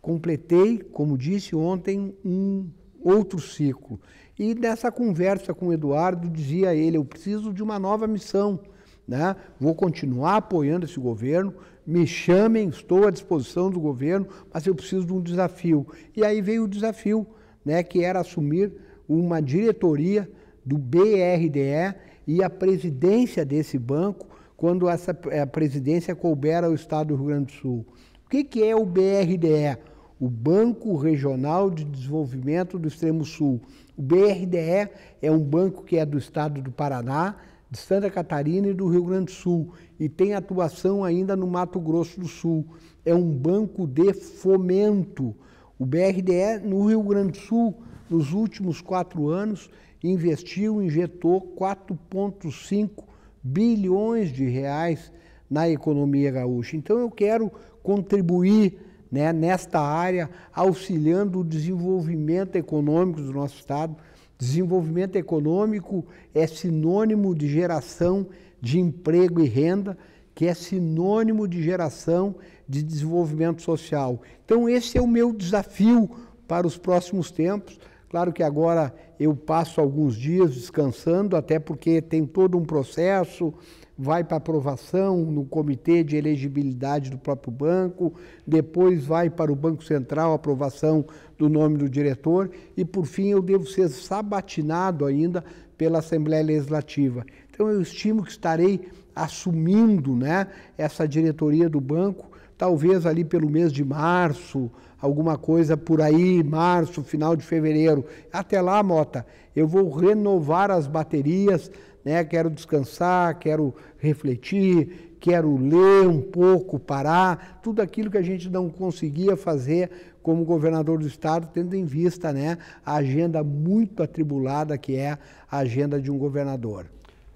Completei, como disse ontem, um outro ciclo. E nessa conversa com o Eduardo, dizia ele, eu preciso de uma nova missão, né? Vou continuar apoiando esse governo, me chamem, estou à disposição do governo, mas eu preciso de um desafio. E aí veio o desafio, né, que era assumir uma diretoria do BRDE e a presidência desse banco, quando essa presidência couber ao estado do Rio Grande do Sul. O que é o BRDE? O Banco Regional de Desenvolvimento do Extremo Sul. O BRDE é um banco que é do estado do Paraná, de Santa Catarina e do Rio Grande do Sul, e tem atuação ainda no Mato Grosso do Sul. É um banco de fomento. O BRDE, no Rio Grande do Sul, nos últimos 4 anos, injetou 4,5 bilhões de reais na economia gaúcha. Então eu quero contribuir, né, nesta área, auxiliando o desenvolvimento econômico do nosso Estado. Desenvolvimento econômico é sinônimo de geração de emprego e renda, que é sinônimo de geração de desenvolvimento social. Então, esse é o meu desafio para os próximos tempos. Claro que agora eu passo alguns dias descansando, até porque tem todo um processo, vai para aprovação no comitê de elegibilidade do próprio banco, depois vai para o Banco Central a aprovação do nome do diretor e, por fim, eu devo ser sabatinado ainda pela Assembleia Legislativa. Então, eu estimo que estarei assumindo, né, essa diretoria do banco, talvez ali pelo mês de março, alguma coisa por aí, março, final de fevereiro. Até lá, Mota, eu vou renovar as baterias, né? Quero descansar, quero refletir, quero ler um pouco, parar, tudo aquilo que a gente não conseguia fazer como governador do estado, tendo em vista, né, a agenda muito atribulada que é a agenda de um governador.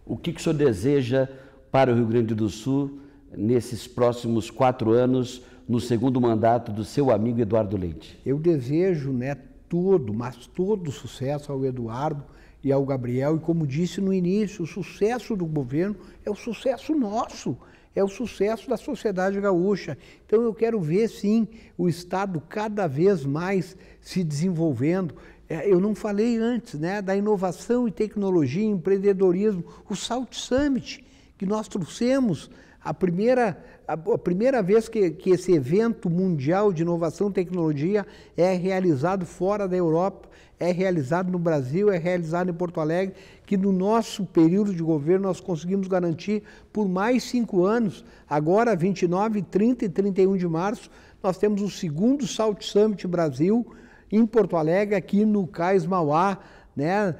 O que o senhor deseja para o Rio Grande do Sul nesses próximos 4 anos, no segundo mandato do seu amigo Eduardo Leite? Eu desejo, né, todo sucesso ao Eduardo e ao Gabriel, e como disse no início, o sucesso do governo é o sucesso nosso, é o sucesso da sociedade gaúcha. Então eu quero ver, sim, o Estado cada vez mais se desenvolvendo. Eu não falei antes, né, da inovação e tecnologia, empreendedorismo, o Salt Summit, que nós trouxemos a primeira vez que esse evento mundial de inovação e tecnologia é realizado fora da Europa, é realizado no Brasil, é realizado em Porto Alegre, que no nosso período de governo nós conseguimos garantir por mais 5 anos. Agora, 29, 30 e 31 de março, nós temos o segundo Salt Summit Brasil em Porto Alegre, aqui no Cais Mauá, né?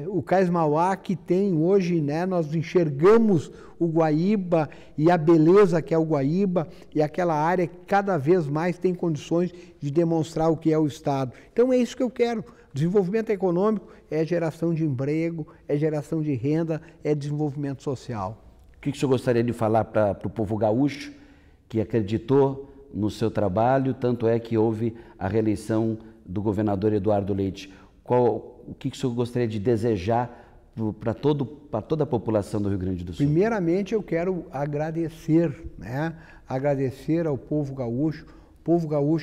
O Cais Mauá que tem hoje, né, nós enxergamos o Guaíba e a beleza que é o Guaíba e aquela área que cada vez mais tem condições de demonstrar o que é o Estado. Então é isso que eu quero. Desenvolvimento econômico é geração de emprego, é geração de renda, é desenvolvimento social. O que o senhor gostaria de falar para o povo gaúcho que acreditou no seu trabalho, tanto é que houve a reeleição do governador Eduardo Leite? O que o senhor gostaria de desejar para toda a população do Rio Grande do Sul? Primeiramente, eu quero agradecer, né? Agradecer ao povo gaúcho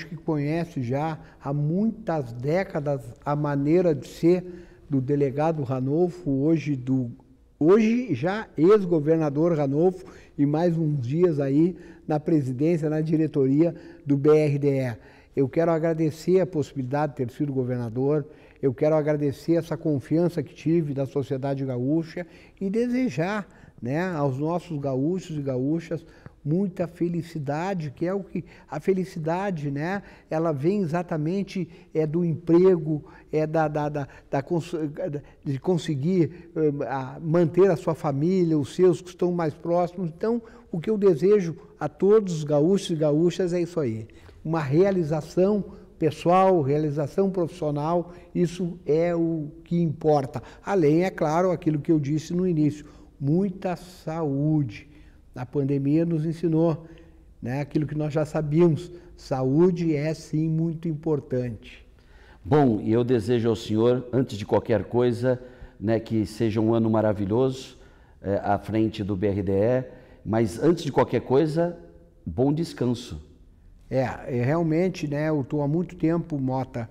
que conhece já há muitas décadas a maneira de ser do delegado Ranolfo, hoje já ex-governador Ranolfo, e mais uns dias aí na presidência, na diretoria do BRDE. Eu quero agradecer a possibilidade de ter sido governador, eu quero agradecer essa confiança que tive da sociedade gaúcha e desejar, né, aos nossos gaúchos e gaúchas muita felicidade, que é o que a felicidade, né, ela vem exatamente do emprego, de conseguir manter a sua família, os seus que estão mais próximos. Então, o que eu desejo a todos os gaúchos e gaúchas é isso aí, uma realização pessoal, realização profissional, isso é o que importa. Além, é claro, aquilo que eu disse no início, muita saúde. A pandemia nos ensinou, né, aquilo que nós já sabíamos, saúde é sim muito importante. Bom, e eu desejo ao senhor, antes de qualquer coisa, né, que seja um ano maravilhoso à frente do BRDE, mas antes de qualquer coisa, bom descanso. Realmente, né, eu estou há muito tempo, Mota,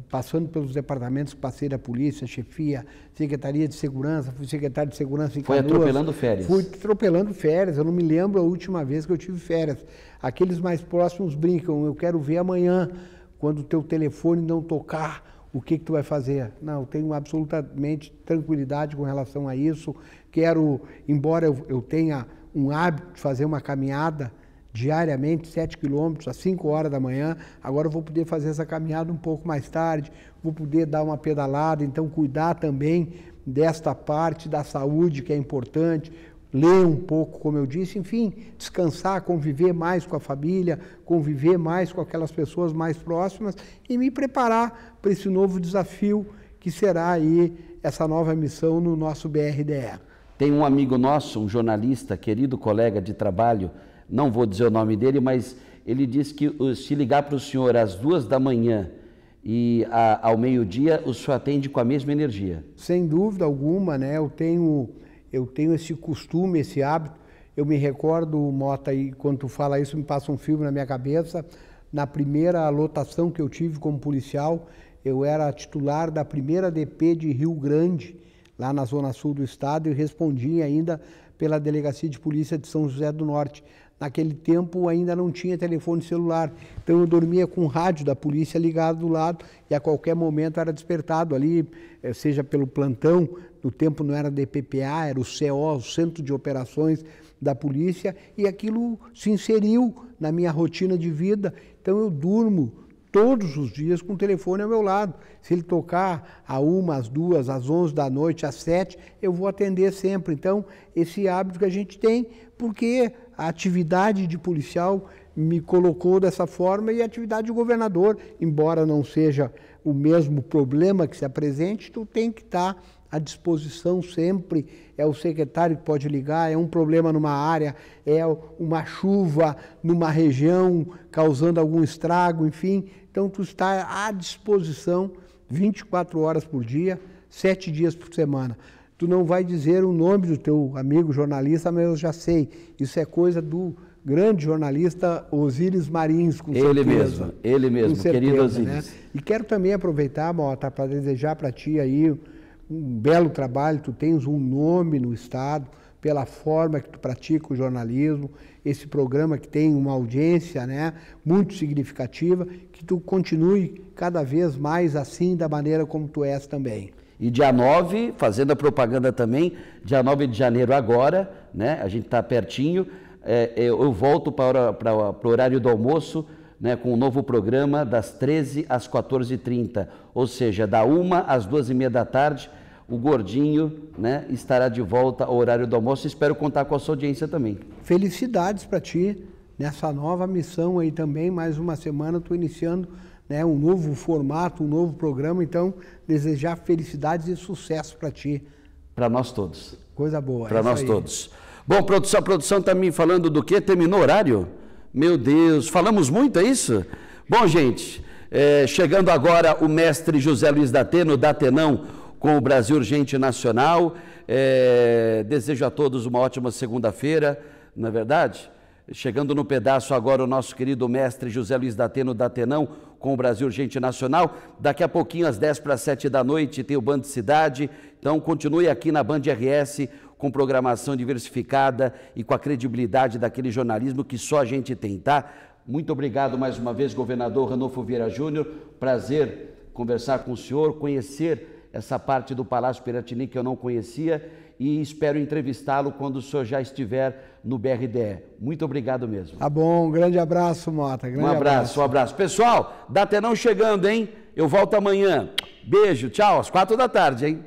passando pelos departamentos que passei da polícia, chefia, secretaria de segurança, fui secretário de segurança em Canoas. Foi atropelando férias? Fui atropelando férias, eu não me lembro a última vez que eu tive férias. Aqueles mais próximos brincam, eu quero ver amanhã, quando o teu telefone não tocar, o que tu vai fazer? Não, eu tenho absolutamente tranquilidade com relação a isso. Quero, embora eu tenha um hábito de fazer uma caminhada diariamente, 7 quilômetros, às 5 horas da manhã, agora eu vou poder fazer essa caminhada um pouco mais tarde, vou poder dar uma pedalada, então cuidar também desta parte da saúde que é importante, ler um pouco, como eu disse, enfim, descansar, conviver mais com a família, conviver mais com aquelas pessoas mais próximas e me preparar para esse novo desafio que será aí essa nova missão no nosso BRDE. Tem um amigo nosso, um jornalista, querido colega de trabalho, não vou dizer o nome dele, mas ele disse que se ligar para o senhor às 2 da manhã e ao meio-dia, o senhor atende com a mesma energia. Sem dúvida alguma, né? Eu tenho esse costume, esse hábito. Eu me recordo, Mota, e quando tu fala isso, me passa um filme na minha cabeça. Na primeira lotação que eu tive como policial, eu era titular da primeira DP de Rio Grande, lá na zona sul do estado, e respondia ainda pela Delegacia de Polícia de São José do Norte. Naquele tempo ainda não tinha telefone celular, então eu dormia com o rádio da polícia ligado do lado e a qualquer momento era despertado ali, seja pelo plantão, no tempo não era DPPA, era o CO, o Centro de Operações da Polícia, e aquilo se inseriu na minha rotina de vida. Então eu durmo todos os dias com o telefone ao meu lado. Se ele tocar a 1, às 2, às 11 da noite, às 7, eu vou atender sempre. Então, esse hábito que a gente tem, porque a atividade de policial me colocou dessa forma e a atividade de governador, embora não seja o mesmo problema que se apresente, tu tem que estar à disposição sempre. É o secretário que pode ligar, é um problema numa área, é uma chuva numa região causando algum estrago, enfim. Então, tu está à disposição 24 horas por dia, 7 dias por semana. Tu não vai dizer o nome do teu amigo jornalista, mas eu já sei. Isso é coisa do grande jornalista Osíris Marins, com certeza. Ele mesmo, querido Osíris. Né? E quero também aproveitar, Mota, para desejar para ti aí um belo trabalho. Tu tens um nome no estado pela forma que tu pratica o jornalismo, esse programa que tem uma audiência, né, muito significativa, que tu continue cada vez mais assim, da maneira como tu és também. E dia 9, fazendo a propaganda também, dia 9 de janeiro agora, né, a gente está pertinho, eu volto para o horário do almoço, né, com um novo programa das 13 às 14h30, ou seja, da 1 às 2h30 da tarde, o Gordinho, né, estará de volta ao horário do almoço. Espero contar com a sua audiência também. Felicidades para ti nessa nova missão aí também. Mais uma semana estou iniciando, né, um novo formato, um novo programa. Então, desejar felicidades e sucesso para ti. Para nós todos. Coisa boa. Para nós todos. Bom, a produção está me falando do quê? Terminou o horário? Meu Deus, falamos muito, é isso? Bom, gente, chegando agora o mestre José Luiz Dateno, Datenão, com o Brasil Urgente Nacional. Desejo a todos uma ótima segunda-feira, não é verdade? Chegando no pedaço agora o nosso querido mestre José Luiz Dateno, Datenão, com o Brasil Urgente Nacional. Daqui a pouquinho, às 6:50 da noite, tem o Band Cidade. Então, continue aqui na Band RS, com programação diversificada e com a credibilidade daquele jornalismo que só a gente tem, tá? Muito obrigado mais uma vez, governador Ranulfo Vieira Júnior. Prazer conversar com o senhor, conhecer essa parte do Palácio Piratini que eu não conhecia, e espero entrevistá-lo quando o senhor já estiver no BRDE. Muito obrigado mesmo. Tá bom, um grande abraço, Mota. Um abraço. Pessoal, Datenão chegando, hein? Eu volto amanhã. Beijo, tchau, às 4 da tarde, hein?